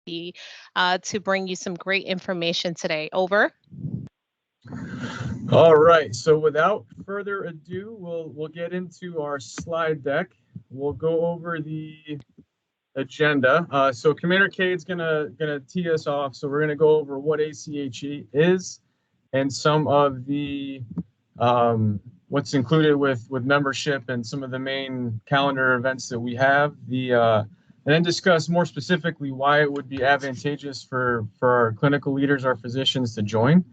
to bring you some great information today. Over. All right. So without further ado, we'll get into our slide deck. We'll go over the agenda. So Commander Cade's gonna tee us off. So we're gonna go over what ACHE is and some of the what's included with membership and some of the main calendar events that we have. And then discuss more specifically why it would be advantageous for our clinical leaders, our physicians, to join.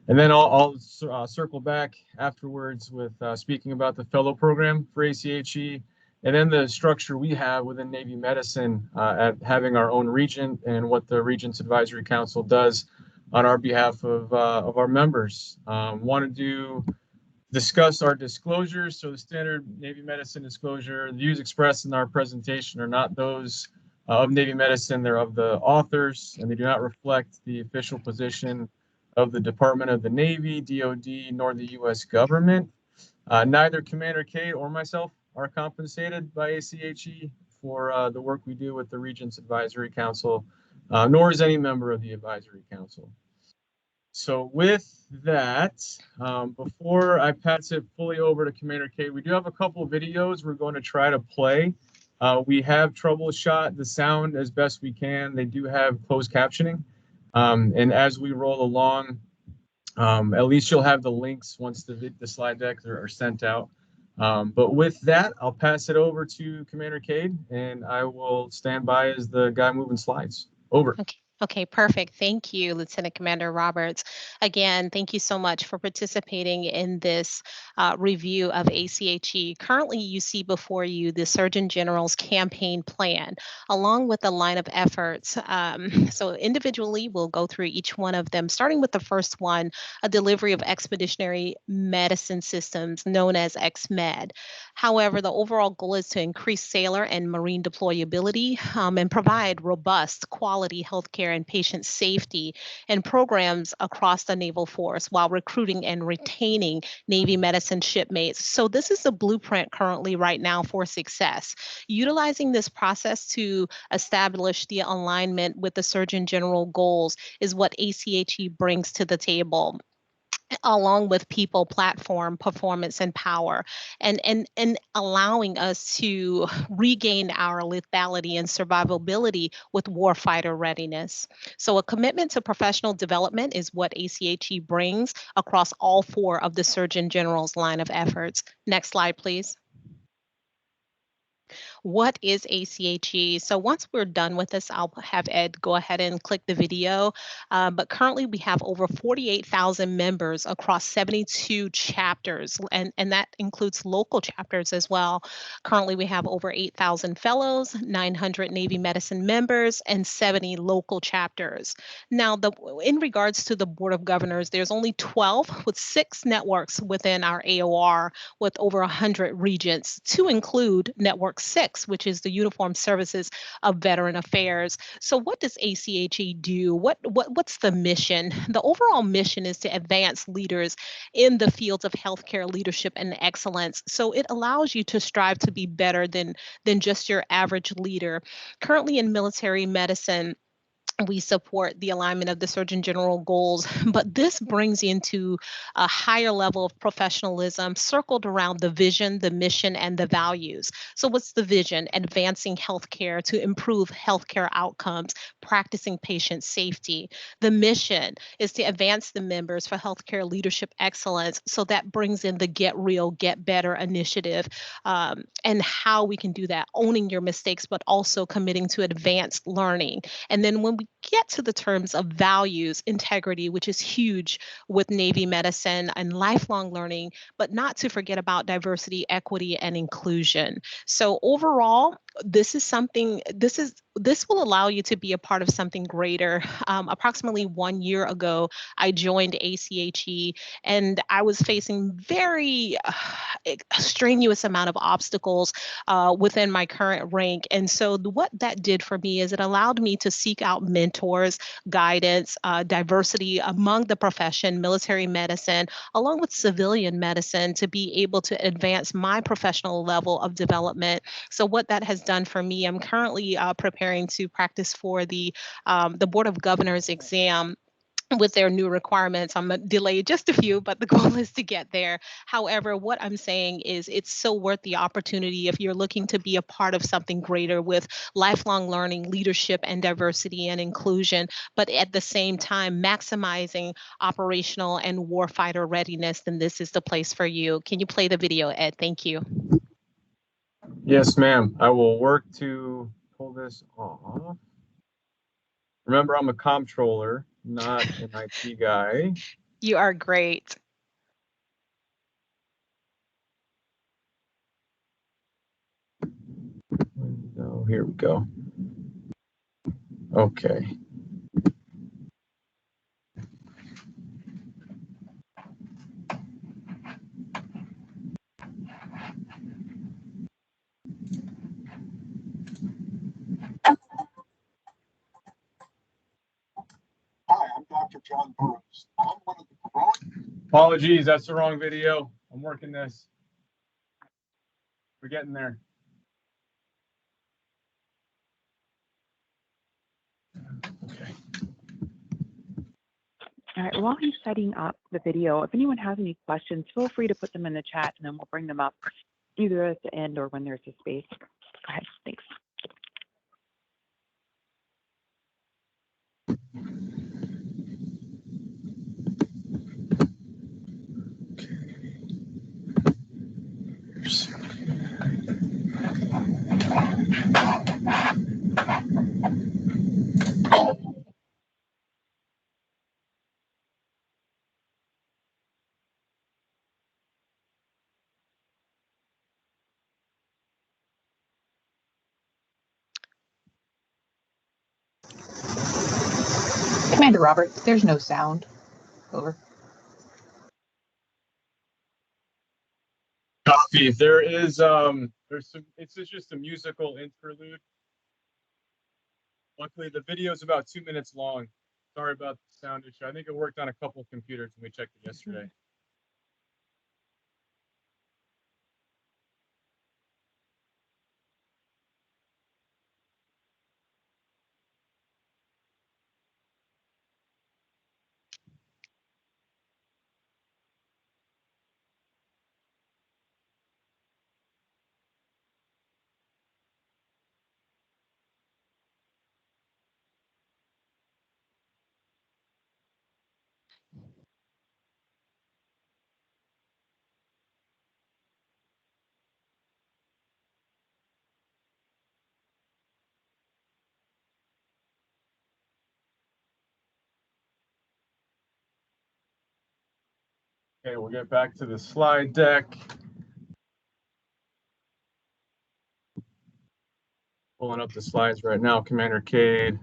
And then I'll circle back afterwards with speaking about the fellow program for ACHE, and then the structure we have within Navy Medicine at having our own regent and what the Regents Advisory Council does on our behalf of our members. Want to discuss our disclosures. So the standard Navy Medicine disclosure, the views expressed in our presentation are not those of Navy Medicine, they're of the authors, and they do not reflect the official position of the Department of the Navy, DoD, nor the U.S. government. Neither Commander Cade or myself are compensated by ACHE for the work we do with the Regents Advisory Council, nor is any member of the Advisory Council. So with that, before I pass it fully over to Commander Cade, we do have a couple of videos we're going to try to play. We have troubleshot the sound as best we can. They do have closed captioning. And as we roll along, at least you'll have the links once the slide decks are sent out. But with that, I'll pass it over to Commander Cade, and I will stand by as the guy moving slides. Over. Okay, perfect. Thank you, Lieutenant Commander Roberts. Again, thank you so much for participating in this review of ACHE. Currently, you see before you the Surgeon General's campaign plan, along with a line of efforts. So individually, we'll go through each one of them, starting with the first one, a delivery of expeditionary medicine systems known as XMED. However, the overall goal is to increase sailor and marine deployability and provide robust, quality healthcare and patient safety and programs across the naval force while recruiting and retaining Navy medicine shipmates. So this is the blueprint currently right now for success. Utilizing this process to establish the alignment with the Surgeon General goals is what ACHE brings to the table, along with people, platform, performance, and power, and allowing us to regain our lethality and survivability with warfighter readiness. So a commitment to professional development is what ACHE brings across all four of the Surgeon General's line of efforts. Next slide, please. What is ACHE? So once we're done with this, I'll have Ed go ahead and click the video. But currently we have over 48,000 members across 72 chapters, and that includes local chapters as well. Currently we have over 8,000 fellows, 900 Navy medicine members, and 70 local chapters. Now, in regards to the Board of Governors, there's only 12 with 6 networks within our AOR with over 100 regents, to include Network 6, which is the Uniformed Services of Veteran Affairs. So what does ACHE do? What's the mission? The overall mission is to advance leaders in the fields of healthcare leadership and excellence. So it allows you to strive to be better than just your average leader. Currently in military medicine, we support the alignment of the Surgeon General goals, but this brings into a higher level of professionalism circled around the vision, the mission, and the values. So what's the vision? Advancing healthcare to improve healthcare outcomes, practicing patient safety. The mission is to advance the members for healthcare leadership excellence. So that brings in the Get Real, Get Better initiative, and how we can do that, owning your mistakes, but also committing to advanced learning. And then when we get to the terms of values, integrity, which is huge with Navy medicine, and lifelong learning, but not to forget about diversity, equity, and inclusion. So overall, this will allow you to be a part of something greater. Approximately 1 year ago, I joined ACHE, and I was facing very strenuous amount of obstacles within my current rank. And so what that did for me is it allowed me to seek out mentors, guidance, diversity among the profession, military medicine, along with civilian medicine, to be able to advance my professional level of development. So what that has done for me. I'm currently preparing to practice for the Board of Governors exam with their new requirements. I'm delayed just a few, but the goal is to get there. However, what I'm saying is it's so worth the opportunity if you're looking to be a part of something greater with lifelong learning, leadership, and diversity and inclusion, but at the same time, maximizing operational and warfighter readiness, then this is the place for you. Can you play the video, Ed? Thank you. Yes, ma'am. I will work to pull this off. Remember, I'm a comptroller, not an IT guy. You are great. Window, here we go. Okay. Hi, I'm Dr. John Burroughs. I'm one of the growing. Apologies, that's the wrong video. I'm working this. We're getting there. Okay. All right, while he's setting up the video, if anyone has any questions, feel free to put them in the chat and then we'll bring them up either at the end or when there's a space. Go ahead, thanks. Commander Robert, there's no sound. Over. Copy. There is there's some, it's just a musical interlude. Luckily the video is about 2 minutes long. Sorry about the sound issue. I think it worked on a couple computers when we checked it yesterday. Okay, we'll get back to the slide deck. Pulling up the slides right now, Commander Cade.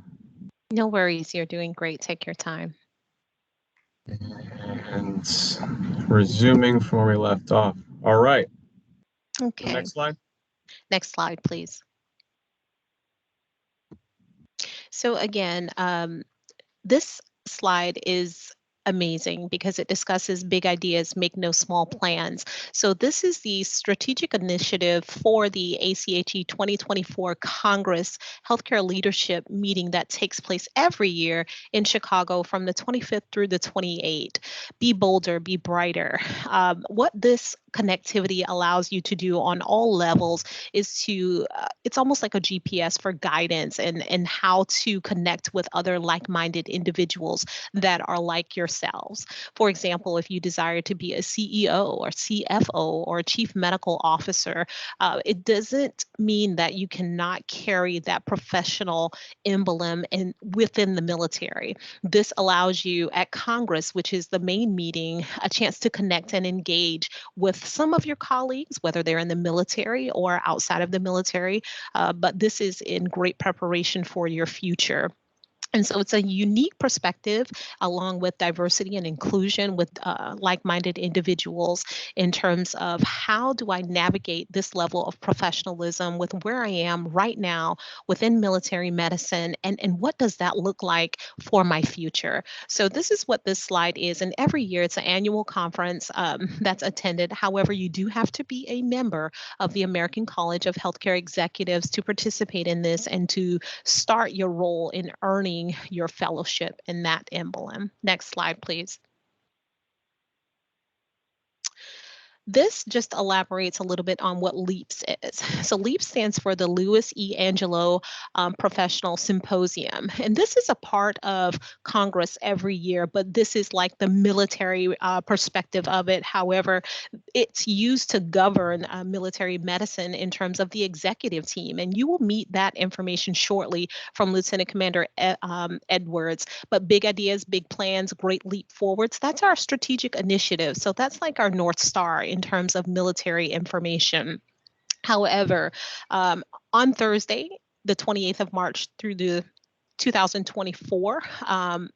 No worries. You're doing great. Take your time. And resuming from where we left off. All right. Okay. Next slide. Next slide, please. So again, this slide is amazing because it discusses big ideas, make no small plans. So this is the strategic initiative for the ACHE 2024 Congress Healthcare Leadership Meeting that takes place every year in Chicago from the 25th through the 28th. Be bolder, be brighter. What this connectivity allows you to do on all levels is to, it's almost like a GPS for guidance and how to connect with other like-minded individuals that are like yourselves. For example, if you desire to be a CEO or CFO or Chief Medical Officer, it doesn't mean that you cannot carry that professional emblem within the military. This allows you at Congress, which is the main meeting, a chance to connect and engage with some of your colleagues, whether they're in the military or outside of the military, but this is in great preparation for your future. And so it's a unique perspective along with diversity and inclusion with like-minded individuals in terms of how do I navigate this level of professionalism with where I am right now within military medicine, and what does that look like for my future? So this is what this slide is. And every year it's an annual conference that's attended. However, you do have to be a member of the American College of Healthcare Executives to participate in this and to start your role in earning your fellowship in that emblem. Next slide, please. This just elaborates a little bit on what LEAPS is. So LEAPS stands for the Louis E. Angelo Professional Symposium. And this is a part of Congress every year, but this is like the military perspective of it. However, it's used to govern military medicine in terms of the executive team. And you will meet that information shortly from Lieutenant Commander Edwards. But big ideas, big plans, great leap forwards, that's our strategic initiative. So that's like our North Star in terms of military information. However, on Thursday, the 28th of March through the 2024.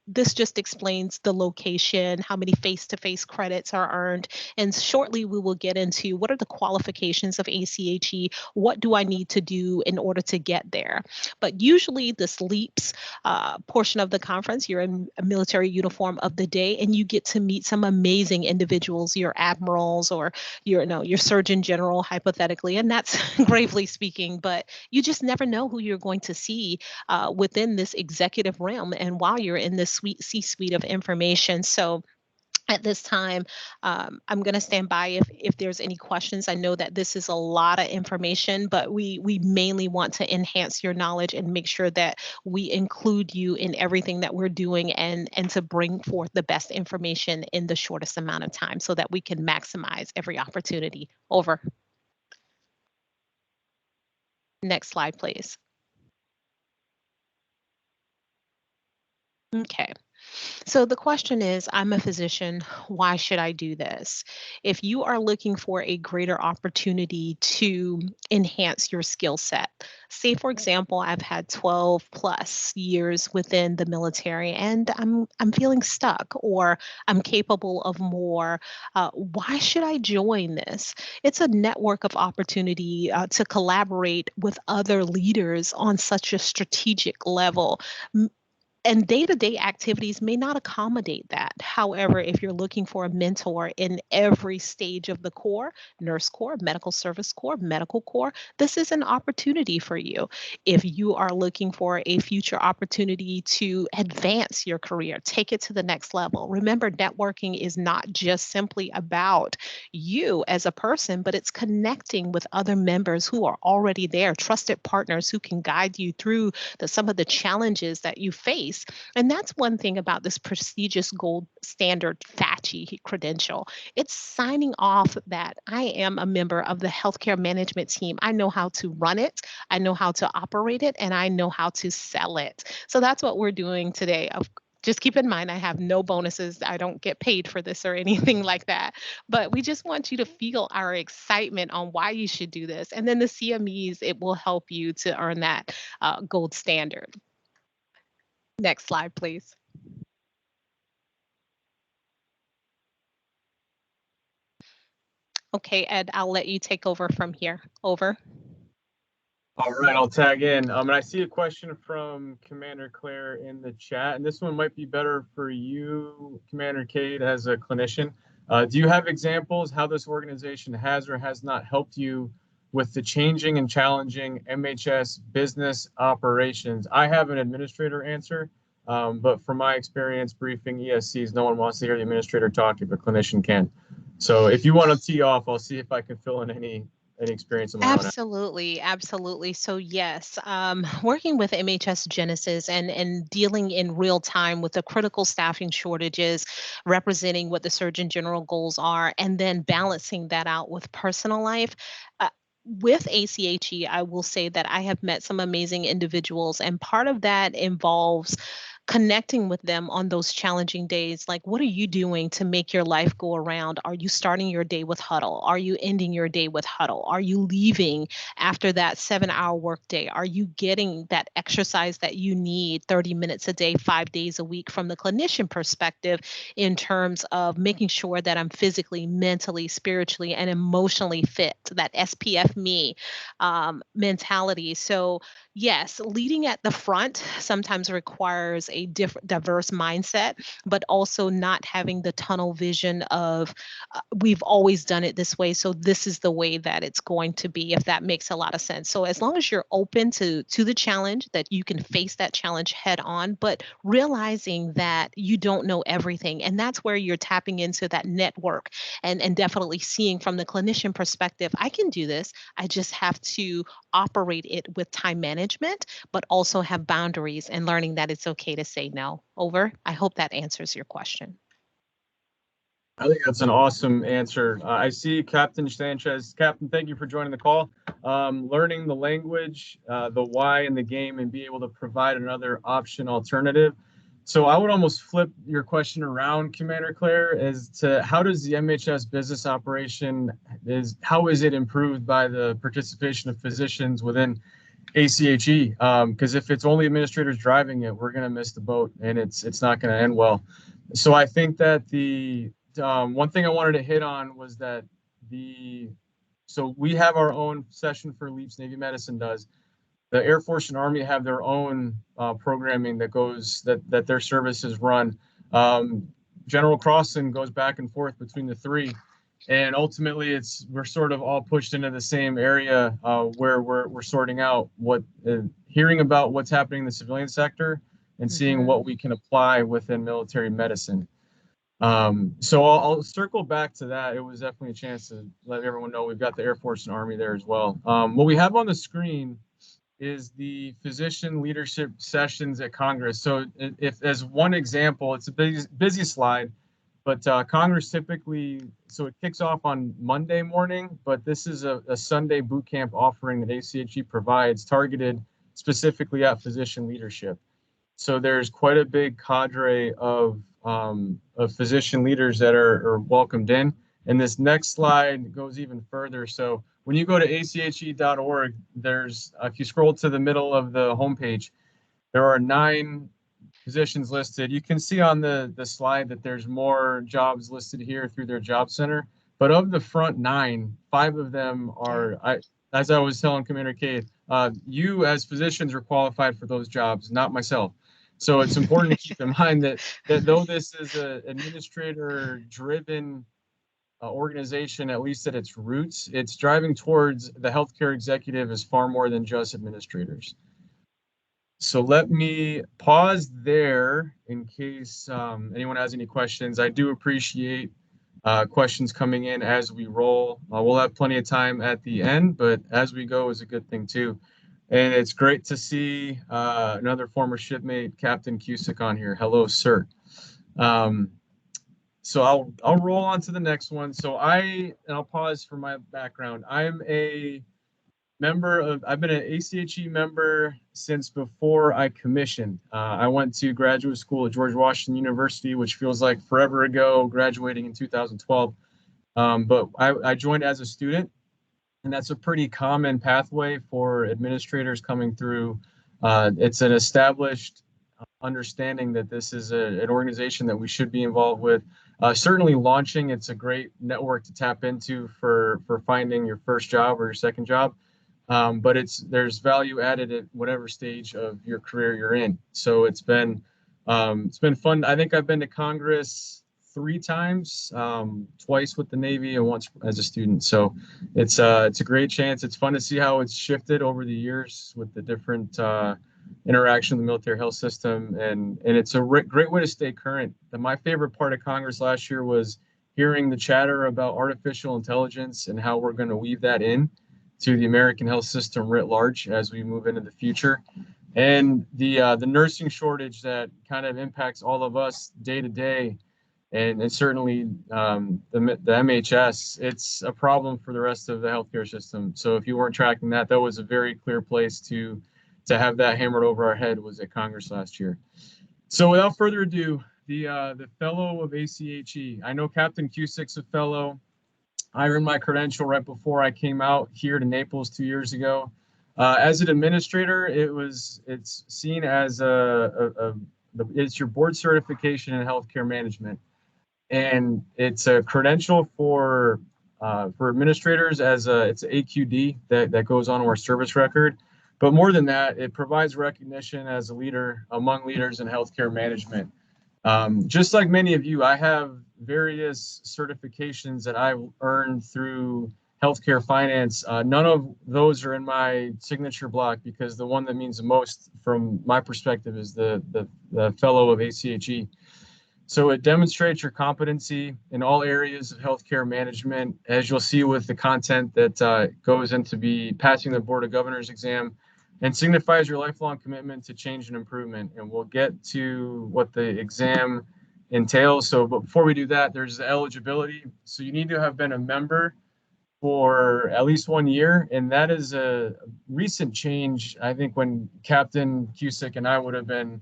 This just explains the location, how many face-to-face credits are earned, and shortly we will get into what are the qualifications of ACHE, what do I need to do in order to get there. But usually this LEAPS portion of the conference, you're in a military uniform of the day, and you get to meet some amazing individuals, your admirals or your Surgeon General, hypothetically, and that's gravely speaking, but you just never know who you're going to see within this executive realm and while you're in this sweet C-suite of information. So at this time, I'm going to stand by if there's any questions. I know that this is a lot of information, but we mainly want to enhance your knowledge and make sure that we include you in everything that we're doing and to bring forth the best information in the shortest amount of time so that we can maximize every opportunity. Over. Next slide, please. Okay. So the question is, I'm a physician, why should I do this? If you are looking for a greater opportunity to enhance your skill set, say for example, I've had 12 plus years within the military and I'm feeling stuck or I'm capable of more, why should I join this? It's a network of opportunity to collaborate with other leaders on such a strategic level. And day-to-day activities may not accommodate that. However, if you're looking for a mentor in every stage of the corps, nurse corps, medical service corps, medical corps, this is an opportunity for you. If you are looking for a future opportunity to advance your career, take it to the next level. Remember, networking is not just simply about you as a person, but it's connecting with other members who are already there, trusted partners who can guide you through some of the challenges that you face. And that's one thing about this prestigious gold standard FACHE credential. It's signing off that I am a member of the healthcare management team. I know how to run it, I know how to operate it, and I know how to sell it. So that's what we're doing today. Just keep in mind, I have no bonuses. I don't get paid for this or anything like that. But we just want you to feel our excitement on why you should do this. And then the CMEs, it will help you to earn that gold standard. Next slide, please. Okay, Ed, I'll let you take over from here. Over. All right, I'll tag in. And I see a question from Commander Claire in the chat, and this one might be better for you, Commander Cade, as a clinician. Do you have examples how this organization has or has not helped you with the changing and challenging MHS business operations? I have an administrator answer, but from my experience briefing ESCs, no one wants to hear the administrator talk if a clinician can. So if you want to tee off, I'll see if I can fill in any experience of my own. Absolutely. So yes, working with MHS Genesis and dealing in real time with the critical staffing shortages, representing what the Surgeon General goals are, and then balancing that out with personal life. With ACHE, I will say that I have met some amazing individuals, and part of that involves connecting with them on those challenging days. Like, what are you doing to make your life go around? Are you starting your day with huddle? Are you ending your day with huddle? Are you leaving after that 7-hour workday? Are you getting that exercise that you need 30 minutes a day, 5 days a week from the clinician perspective in terms of making sure that I'm physically, mentally, spiritually, and emotionally fit? That SPF me mentality. So yes, leading at the front sometimes requires a different, diverse mindset, but also not having the tunnel vision of we've always done it this way, so this is the way that it's going to be. If that makes a lot of sense. So as long as you're open to the challenge, that you can face that challenge head on, but realizing that you don't know everything, and that's where you're tapping into that network and definitely seeing from the clinician perspective, I can do this. I just have to operate it with time management, but also have boundaries and learning that it's okay to say no. Over. I hope that answers your question. I think that's an awesome answer. I see Captain Sanchez. Captain, thank you for joining the call. Learning the language, the why in the game, and be able to provide another option alternative. So I would almost flip your question around, Commander Claire, as to how does the MHS business operation how is it improved by the participation of physicians within ACHE? Because if it's only administrators driving it, we're going to miss the boat, and it's not going to end well. So I think that one thing I wanted to hit on was that so we have our own session for LEAPS, Navy Medicine does. The Air Force and Army have their own programming that their services run. General Crossan goes back and forth between the three, and ultimately we're sort of all pushed into the same area where we're sorting out hearing about what's happening in the civilian sector and seeing what we can apply within military medicine. So I'll circle back to that. It was definitely a chance to let everyone know we've got the Air Force and Army there as well. What we have on the screen is the physician leadership sessions at Congress. So if as one example, it's a busy slide, but Congress typically, so it kicks off on Monday morning, but this is a Sunday boot camp offering that ACHE provides targeted specifically at physician leadership. So there's quite a big cadre of physician leaders that are welcomed in. And this next slide goes even further. So when you go to ache.org, if you scroll to the middle of the homepage, there are 9 positions listed. You can see on the slide that there's more jobs listed here through their job center. But of the front 9, 5 of them are, as I was telling Commander Cade, you as physicians are qualified for those jobs, not myself. So it's important to keep in mind that though this is an administrator-driven organization, at least at its roots, it's driving towards the healthcare executive as far more than just administrators. So let me pause there in case anyone has any questions. I do appreciate questions coming in as we roll. We'll have plenty of time at the end, but as we go is a good thing too. And it's great to see another former shipmate, Captain Cusick, on here. Hello, sir. So I'll roll on to the next one. So I'll pause for my background. I've been an ACHE member since before I commissioned. I went to graduate school at George Washington University, which feels like forever ago, graduating in 2012. But I joined as a student. And that's a pretty common pathway for administrators coming through. It's an established understanding that this is an organization that we should be involved with. Certainly launching, it's a great network to tap into for finding your first job or your second job. But there's value added at whatever stage of your career you're in. So it's been fun. I think I've been to Congress 3 times, twice with the Navy and once as a student. So it's a great chance. It's fun to see how it's shifted over the years with the different interaction with the military health system. And it's a great way to stay current. My favorite part of Congress last year was hearing the chatter about artificial intelligence and how we're going to weave that in to the American health system writ large as we move into the future. And the nursing shortage that kind of impacts all of us day to day. And certainly the MHS, it's a problem for the rest of the healthcare system. So if you weren't tracking that was a very clear place to have that hammered over our head was at Congress last year. So without further ado, the fellow of ACHE. I know Captain Cusick's a fellow. I earned my credential right before I came out here to Naples 2 years ago. As an administrator, it's seen as it's your board certification in healthcare management, and it's a credential for administrators it's an AQD that goes on our service record. But more than that, it provides recognition as a leader among leaders in healthcare management. Just like many of you, I have various certifications that I've earned through healthcare finance. None of those are in my signature block because the one that means the most from my perspective is the fellow of ACHE. So it demonstrates your competency in all areas of healthcare management, as you'll see with the content that goes into be passing the Board of Governors exam, and signifies your lifelong commitment to change and improvement. And we'll get to what the exam entails. So but before we do that, there's the eligibility. So you need to have been a member for at least 1 year. And that is a recent change. I think when Captain Cusick and I would have been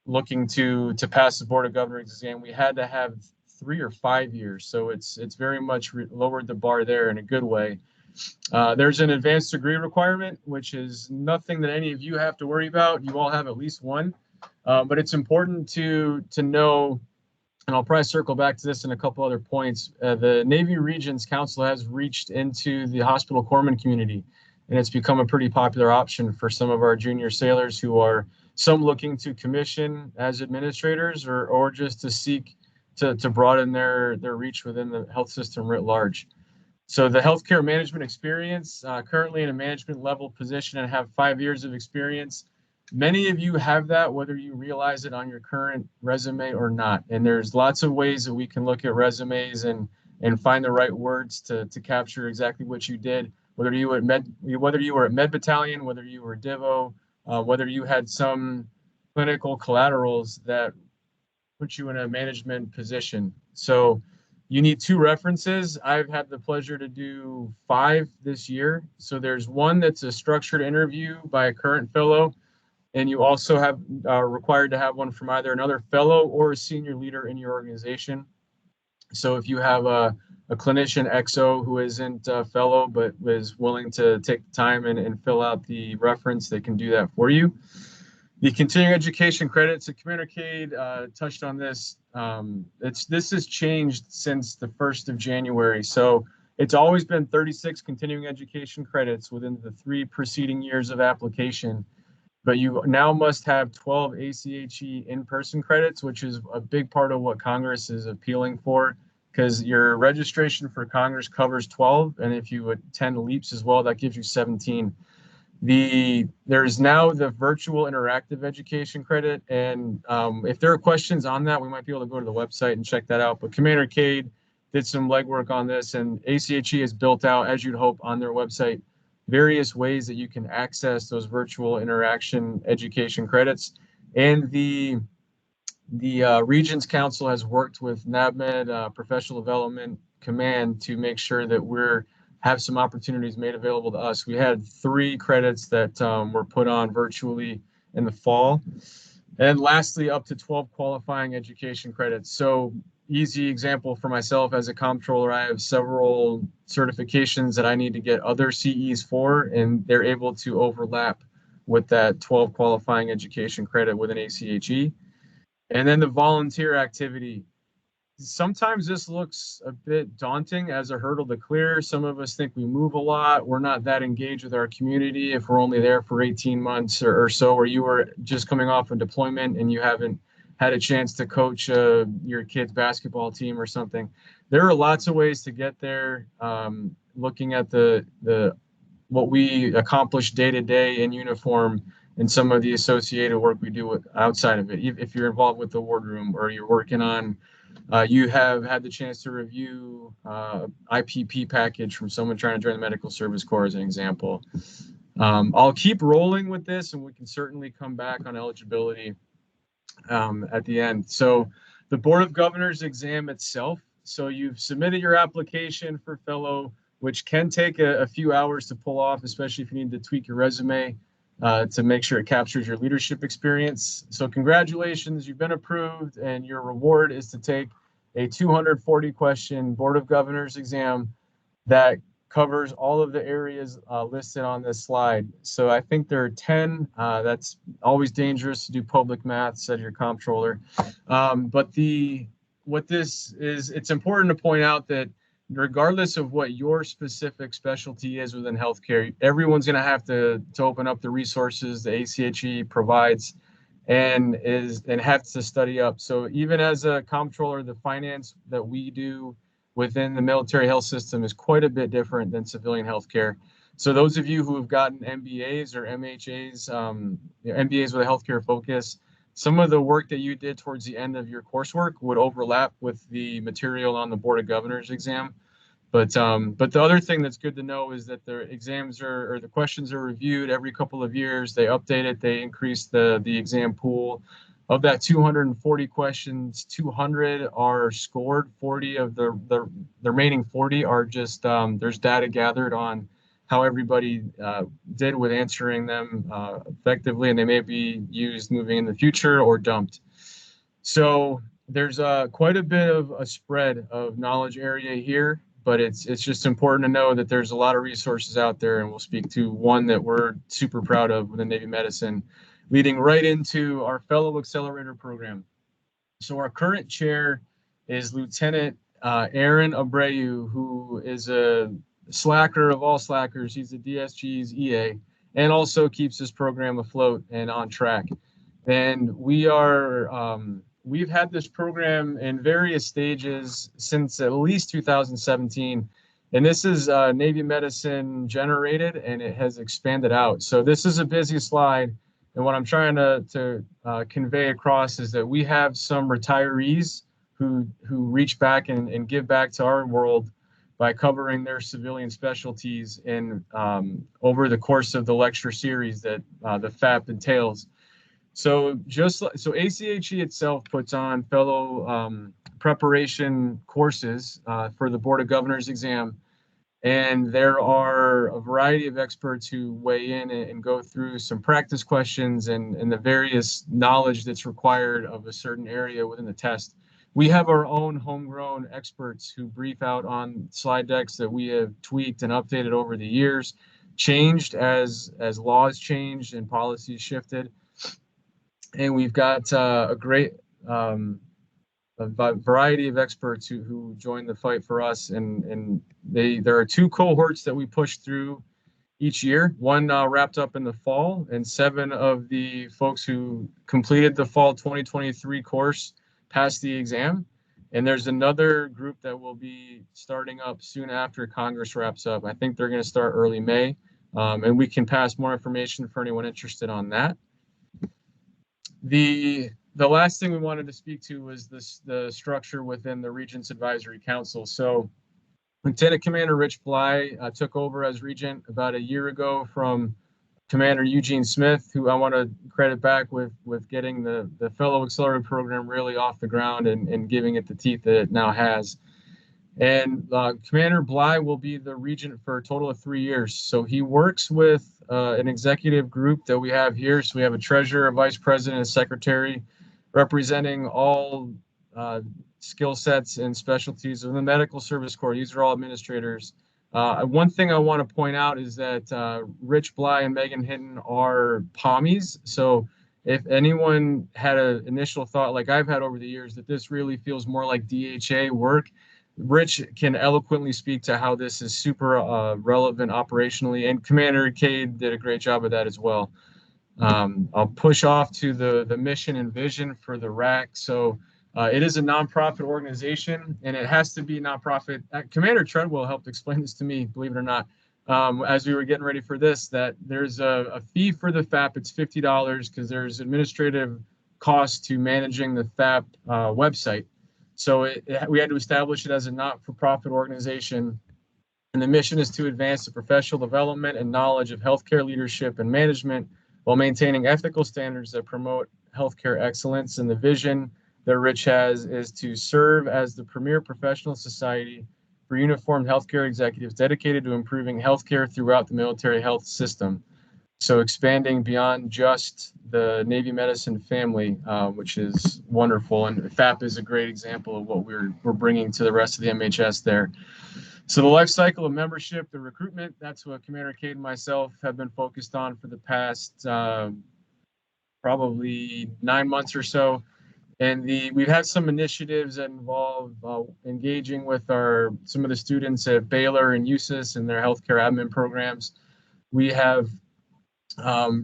looking to pass the Board of Governors exam, we had to have 3 or 5 years. So it's very much lowered the bar there in a good way. There's an advanced degree requirement, which is nothing that any of you have to worry about. You all have at least one, but it's important to know, and I'll probably circle back to this in a couple other points. The Navy Regions Council has reached into the hospital corpsman community, and it's become a pretty popular option for some of our junior sailors who are some looking to commission as administrators or just to seek to broaden their reach within the health system writ large. So the healthcare management experience, currently in a management level position and have 5 years of experience. Many of you have that, whether you realize it on your current resume or not. And there's lots of ways that we can look at resumes and find the right words to capture exactly what you did, whether you were at Med Battalion, whether you were Divo, whether you had some clinical collaterals that put you in a management position. So you need 2 references. I've had the pleasure to do 5 this year. So there's one that's a structured interview by a current fellow, and you also have required to have one from either another fellow or a senior leader in your organization. So if you have a clinician XO who isn't a fellow but is willing to take the time and fill out the reference, they can do that for you. The continuing education credits at Communicade touched on this. This has changed since the 1st of January. So it's always been 36 continuing education credits within the 3 preceding years of application. But you now must have 12 ACHE in-person credits, which is a big part of what Congress is appealing for, because your registration for Congress covers 12, and if you attend LEAPS as well, that gives you 17. There's now the virtual interactive education credit, and if there are questions on that, we might be able to go to the website and check that out. But Commander Cade did some legwork on this, and ACHE has built out, as you'd hope, on their website, various ways that you can access those virtual interaction education credits. And the Regions Council has worked with NAVMED Professional Development Command to make sure that have some opportunities made available to us. We had 3 credits that were put on virtually in the fall. And lastly, up to 12 qualifying education credits. So easy example for myself as a comptroller, I have several certifications that I need to get other CEs for, and they're able to overlap with that 12 qualifying education credit with an ACHE. And then the volunteer activity. Sometimes this looks a bit daunting as a hurdle to clear. Some of us think we move a lot. We're not that engaged with our community if we're only there for 18 months or so, or you were just coming off a deployment and you haven't had a chance to coach your kid's basketball team or something. There are lots of ways to get there. Looking at what we accomplish day to day in uniform and some of the associated work we do outside of it. If you're involved with the wardroom or you're working on, you have had the chance to review IPP package from someone trying to join the medical service corps as an example. I'll keep rolling with this and we can certainly come back on eligibility at the end. So the Board of Governors exam itself. So you've submitted your application for fellow, which can take a few hours to pull off, especially if you need to tweak your resume. to make sure it captures your leadership experience. So congratulations, you've been approved, and your reward is to take a 240 question Board of Governors exam that covers all of the areas listed on this slide. So I think there are 10. That's always dangerous to do public math, said your comptroller. But what this is, it's important to point out that regardless of what your specific specialty is within healthcare, everyone's going to have to open up the resources the ACHE provides and have to study up. So even as a comptroller, the finance that we do within the military health system is quite a bit different than civilian healthcare. So those of you who have gotten MBAs or MHAs, MBAs with a healthcare focus, some of the work that you did towards the end of your coursework would overlap with the material on the Board of Governors exam. But the other thing that's good to know is that the exams or the questions are reviewed every couple of years. They update it. They increase the exam pool. Of that 240 questions, 200 are scored. 40 of the remaining 40 are just there's data gathered on how everybody did with answering them effectively, and they may be used moving in the future or dumped. So there's quite a bit of a spread of knowledge area here, but it's just important to know that there's a lot of resources out there, and we'll speak to one that we're super proud of within Navy Medicine, leading right into our Fellow Accelerator program. So our current chair is Lieutenant Aaron Abreu, who is a slacker of all slackers. He's the DSG's EA and also keeps this program afloat and on track. And we are, we've had this program in various stages since at least 2017. And this is Navy Medicine generated, and it has expanded out. So this is a busy slide. And what I'm trying to convey across is that we have some retirees who reach back and give back to our world by covering their civilian specialties in over the course of the lecture series that the FAP entails. So ACHE itself puts on fellow preparation courses for the Board of Governors exam. And there are a variety of experts who weigh in and go through some practice questions and the various knowledge that's required of a certain area within the test. We have our own homegrown experts who brief out on slide decks that we have tweaked and updated over the years, changed as laws changed and policies shifted. And we've got a great a variety of experts who join the fight for us, and there are 2 cohorts that we push through each year. One wrapped up in the fall, and 7 of the folks who completed the fall 2023 course passed the exam. And there's another group that will be starting up soon after Congress wraps up. I think they're going to start early May, and we can pass more information for anyone interested on that. The last thing we wanted to speak to was the structure within the Regents Advisory Council. So Lieutenant Commander Rich Bly took over as Regent about a year ago from Commander Eugene Smith, who I want to credit back with getting the Fellow Accelerator program really off the ground and giving it the teeth that it now has. And Commander Bly will be the Regent for a total of 3 years. So he works with an executive group that we have here. So we have a treasurer, a vice president, a secretary, representing all skill sets and specialties of the Medical Service Corps. These are all administrators. One thing I want to point out is that Rich Bly and Megan Hinton are Pommies. So if anyone had an initial thought, like I've had over the years, that this really feels more like DHA work, Rich can eloquently speak to how this is super relevant operationally, and Commander Cade did a great job of that as well. I'll push off to the mission and vision for the RAC. So it is a nonprofit organization, and it has to be nonprofit. Commander Treadwell helped explain this to me, believe it or not, as we were getting ready for this, that there's a fee for the FAP. It's $50 because there's administrative costs to managing the FAP website. So we had to establish it as a not-for-profit organization. And the mission is to advance the professional development and knowledge of healthcare leadership and management while maintaining ethical standards that promote healthcare excellence. And the vision that Rich has is to serve as the premier professional society for uniformed healthcare executives dedicated to improving healthcare throughout the military health system. So expanding beyond just the Navy medicine family, which is wonderful. And FAP is a great example of what we're bringing to the rest of the MHS there. So the life cycle of membership, the recruitment, that's what Commander Cade and myself have been focused on for the past probably 9 months or so. And we've had some initiatives that involve engaging with some of the students at Baylor and USIS and their healthcare admin programs. We have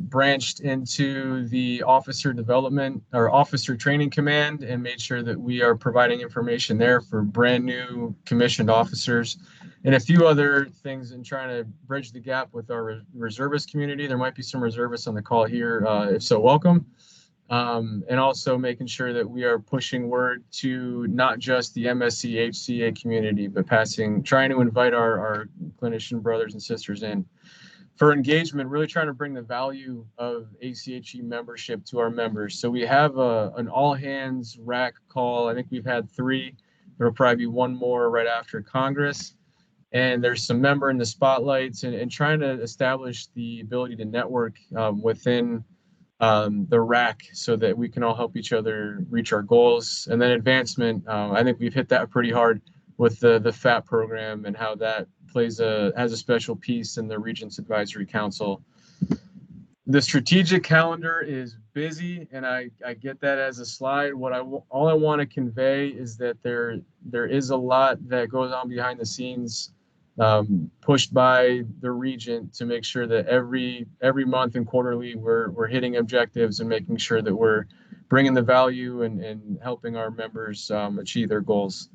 branched into the officer development or officer training command and made sure that we are providing information there for brand new commissioned officers and a few other things in trying to bridge the gap with our reservist community. There might be some reservists on the call here. If so, welcome. And also making sure that we are pushing word to not just the MSc HCA community, but trying to invite our clinician brothers and sisters in for engagement, really trying to bring the value of ACHE membership to our members. So we have an all hands RAC call. I think we've had 3. There'll probably be one more right after Congress. And there's some member in the spotlights and trying to establish the ability to network within the RAC so that we can all help each other reach our goals. And then advancement, I think we've hit that pretty hard with the FAP program and how that has a special piece in the Regents Advisory Council. The strategic calendar is busy, and I get that as a slide. All I want to convey is that there is a lot that goes on behind the scenes, pushed by the Regent to make sure that every month and quarterly we're hitting objectives and making sure that we're bringing the value and helping our members achieve their goals.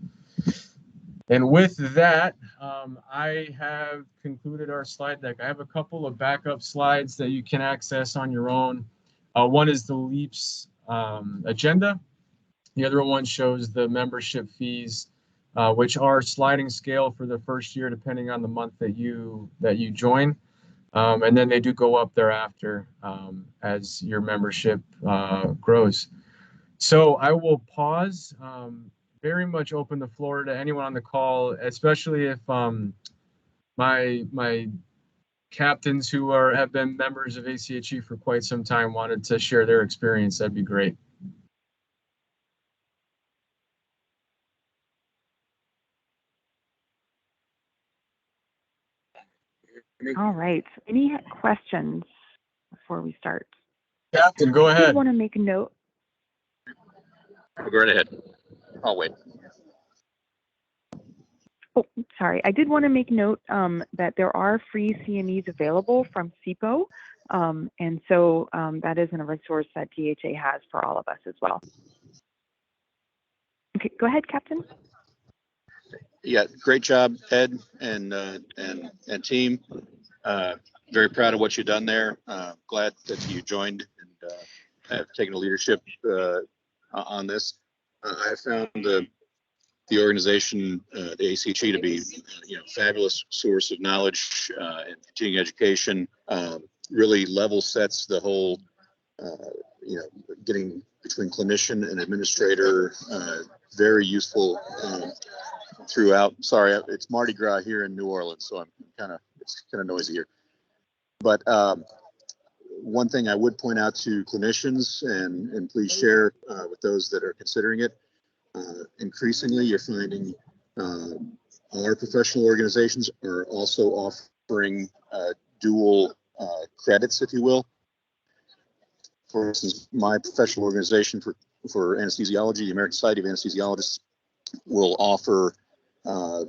And with that, I have concluded our slide deck. I have a couple of backup slides that you can access on your own. One is the LEAPS agenda. The other one shows the membership fees, which are sliding scale for the first year, depending on the month that you join. And then they do go up thereafter as your membership grows. So I will pause. Very much open the floor to anyone on the call, especially if my captains who have been members of ACHE for quite some time wanted to share their experience. That'd be great. All right. Any questions before we start? Captain, go ahead. I want to make a note. Go right ahead. I'll wait. Oh, sorry. I did want to make note that there are free CMEs available from SIPO. And so that isn't a resource that DHA has for all of us as well. Okay, go ahead, Captain. Yeah, great job, Ed and team. Very proud of what you've done there. Glad that you joined and have taken a leadership on this. I have found the organization, the ACHE, to be fabulous source of knowledge and continuing education. Really level sets the whole getting between clinician and administrator. Very useful throughout. Sorry, it's Mardi Gras here in New Orleans, so it's kind of noisy here. But one thing I would point out to clinicians, and please share with those that are considering it, increasingly you're finding our professional organizations are also offering dual credits, if you will. For instance, my professional organization for anesthesiology, the American Society of Anesthesiologists, will offer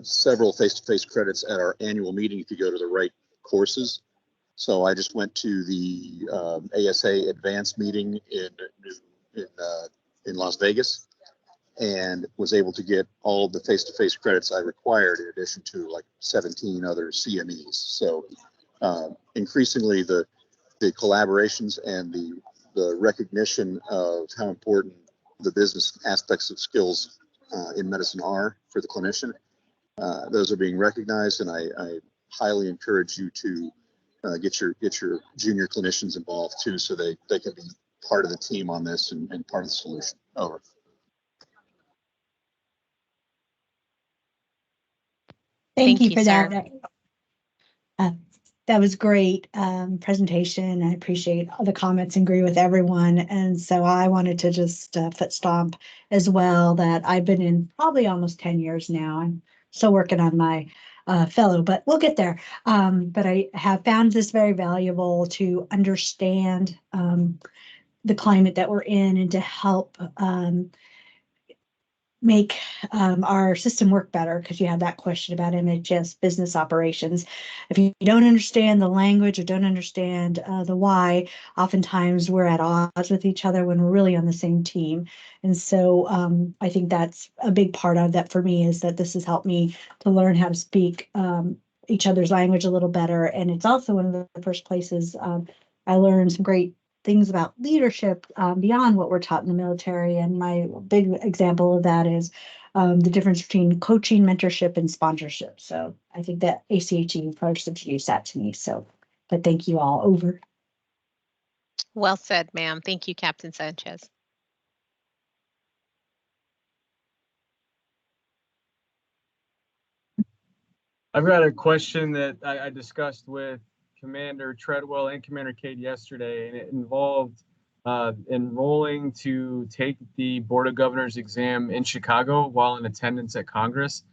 several face-to-face credits at our annual meeting if you go to the right courses. So I just went to the ASA Advanced meeting in Las Vegas and was able to get all of the face-to-face credits I required in addition to like 17 other CMEs. So increasingly the collaborations and the recognition of how important the business aspects of skills in medicine are for the clinician. Those are being recognized, and I highly encourage you to get your junior clinicians involved too, so they can be part of the team on this and part of the solution. Over. Thank you for sir. that. that was great presentation. I appreciate all the comments and agree with everyone. And so I wanted to just foot stomp as well that I've been in probably almost 10 years now. I'm still working on my fellow, but we'll get there. But I have found this very valuable to understand the climate that we're in and to help make our system work better, because you had that question about MHS business operations. If you don't understand the language or don't understand the why, oftentimes we're at odds with each other when we're really on the same team. And so I think that's a big part of that for me, is that this has helped me to learn how to speak each other's language a little better. And it's also one of the first places I learned some great things about leadership beyond what we're taught in the military. And my big example of that is the difference between coaching, mentorship, and sponsorship. So I think that ACHE first introduced that to me. So, but thank you all. Over. Well said, ma'am. Thank you, Captain Sanchez. I've got a question that I discussed with Commander Treadwell and Commander Cade yesterday, and it involved enrolling to take the Board of Governors exam in Chicago while in attendance at Congress.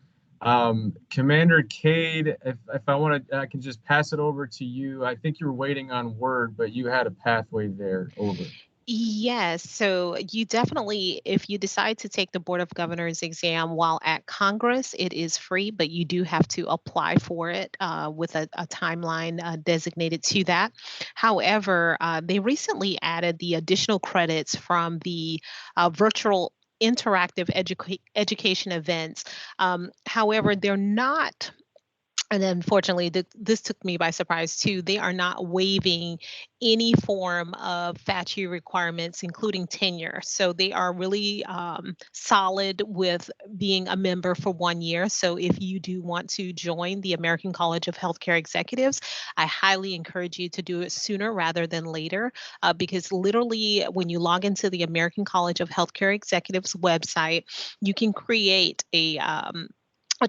Commander Cade, if I want to, I can just pass it over to you. I think you were waiting on word, but you had a pathway there. Over. Yes, so you definitely, if you decide to take the Board of Governors exam while at Congress, it is free, but you do have to apply for it with a timeline designated to that. However, they recently added the additional credits from the virtual interactive education events. However, they're not. And unfortunately, this took me by surprise too. They are not waiving any form of FACHE requirements, including tenure. So they are really solid with being a member for 1 year. So if you do want to join the American College of Healthcare Executives, I highly encourage you to do it sooner rather than later, because literally when you log into the American College of Healthcare Executives website, you can create a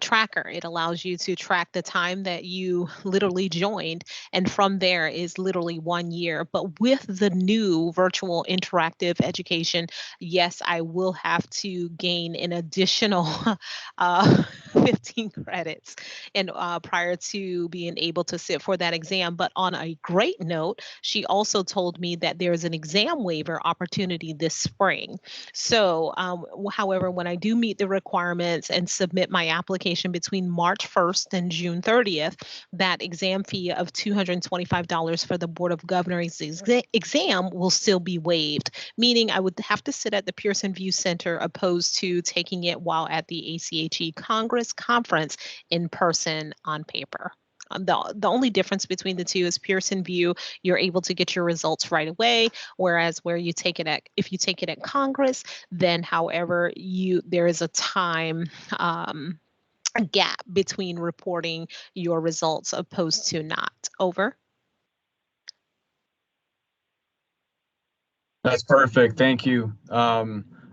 tracker. It allows you to track the time that you literally joined. And from there is literally 1 year. But with the new virtual interactive education, yes, I will have to gain an additional 15 credits and prior to being able to sit for that exam. But on a great note, she also told me that there is an exam waiver opportunity this spring. So, however, when I do meet the requirements and submit my application between March 1st and June 30th, that exam fee of $225 for the Board of Governors exam will still be waived, meaning I would have to sit at the Pearson View Center opposed to taking it while at the ACHE Congress conference in person on paper. The only difference between the two is Pearson View, you're able to get your results right away, whereas where you take it at, if you take it at Congress, then however there is a time a gap between reporting your results opposed to not. Over. That's perfect. Thank you. A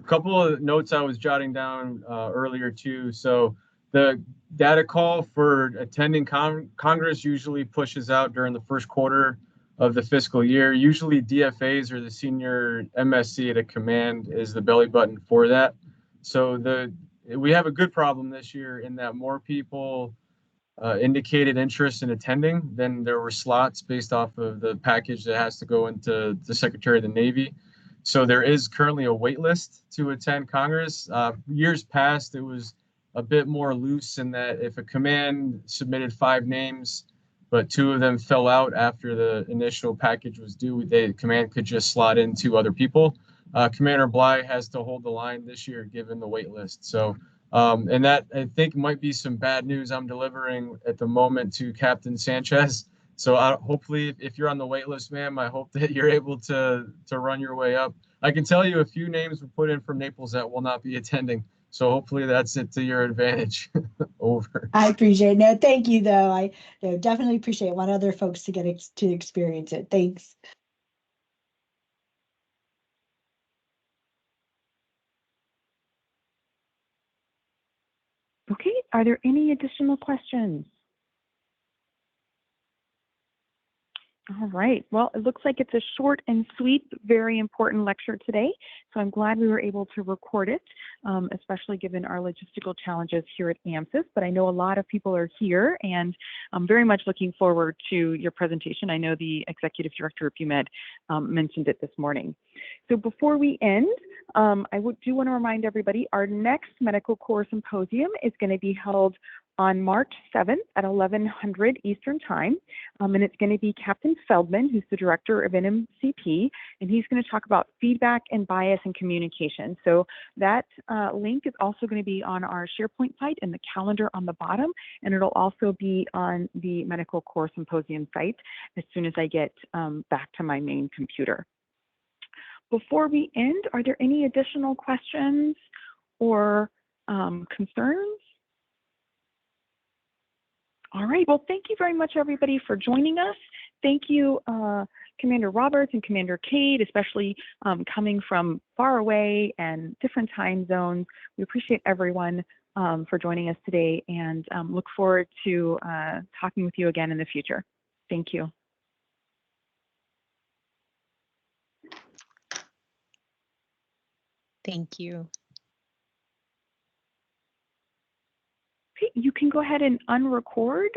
couple of notes I was jotting down earlier too. So the data call for attending Congress usually pushes out during the first quarter of the fiscal year. Usually DFAs or the senior MSc at a command is the belly button for that. So we have a good problem this year in that more people indicated interest in attending than there were slots based off of the package that has to go into the Secretary of the Navy. So there is currently a wait list to attend Congress. Years past, it was a bit more loose in that if a command submitted 5 names, but 2 of them fell out after the initial package was due, the command could just slot in 2 other people. Commander Bly has to hold the line this year given the wait list. So and that I think might be some bad news I'm delivering at the moment to Captain Sanchez. So hopefully, if you're on the wait list, ma'am, I hope that you're able to run your way up. I can tell you a few names were put in from Naples that will not be attending. So hopefully that's it to your advantage. Over. I appreciate it. No, thank you, though. I definitely appreciate want other folks to get to experience it. Thanks. Okay, are there any additional questions? All right. Well, it looks like it's a short and sweet, very important lecture today. So I'm glad we were able to record it, especially given our logistical challenges here at AMSIS. But I know a lot of people are here, and I'm very much looking forward to your presentation. I know the Executive Director of UMed mentioned it this morning. So before we end, I do want to remind everybody our next medical core symposium is going to be held on March 7th at 1100 Eastern Time, and it's going to be Captain Feldman, who's the Director of NMCP, and he's going to talk about feedback and bias in communication. So that link is also going to be on our SharePoint site and the calendar on the bottom, and it'll also be on the Medical Core Symposium site as soon as I get back to my main computer. Before we end, are there any additional questions or concerns? All right, well, thank you very much, everybody, for joining us. Thank you, Commander Roberts and Commander Cade, especially coming from far away and different time zones. We appreciate everyone for joining us today, and look forward to talking with you again in the future. Thank you. Thank you. Okay, you can go ahead and unrecord.